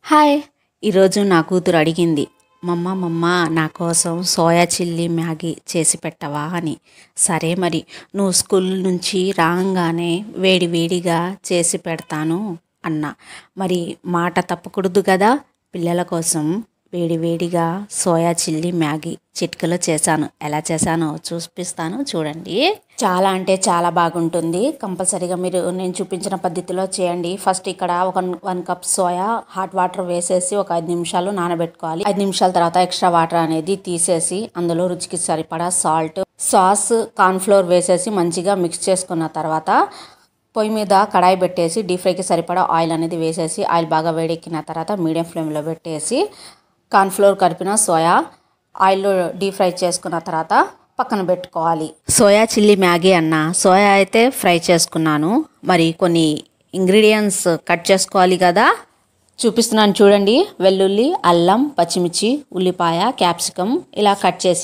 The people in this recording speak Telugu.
హాయ్! ఈరోజు నా కూతురు అడిగింది, మమ్మ నా కోసం సోయా చిల్లీ మ్యాగీ చేసి పెట్టవా అని. సరే మరి, నువ్వు స్కూల్ నుంచి రాగానే వేడి వేడిగా చేసి పెడతాను అన్నా. మరి మాట తప్పకూడదు కదా. పిల్లల కోసం వేడి వేడిగా సోయా చిల్లీ మ్యాగీ చిటికలో చేశాను. ఎలా చేశానో చూపిస్తాను చూడండి. చాలా అంటే చాలా బాగుంటుంది. కంపల్సరీగా మీరు నేను చూపించిన పద్ధతిలో చేయండి. ఫస్ట్ ఇక్కడ one cup soya hot water వేసేసి ఒక 5 నిమిషాలు నానబెట్టుకోవాలి. 5 నిమిషాల తర్వాత ఎక్స్ట్రా వాటర్ అనేది తీసేసి అందులో రుచికి సరిపడా సాల్ట్, సాస్, కార్న్ఫ్లోర్ వేసేసి మంచిగా మిక్స్ చేసుకున్న తర్వాత పొయ్యి మీద కడాయి పెట్టేసి డీప్ ఫ్రైకి సరిపడా ఆయిల్ అనేది వేసేసి ఆయిల్ బాగా వేడెక్కిన తర్వాత మీడియం ఫ్లేమ్లో పెట్టేసి కార్న్ఫ్లోర్ కలిపిన సోయా ఆయిల్లో డీప్ ఫ్రై చేసుకున్న తర్వాత పక్కన పెట్టుకోవాలి. సోయా చిల్లీ మ్యాగీ అన్న సోయా అయితే ఫ్రై చేసుకున్నాను. మరి కొన్ని ఇంగ్రీడియంట్స్ కట్ చేసుకోవాలి కదా, చూపిస్తున్నాను చూడండి. వెల్లుల్లి, అల్లం, పచ్చిమిర్చి, ఉల్లిపాయ, క్యాప్సికమ్ ఇలా కట్ చేసి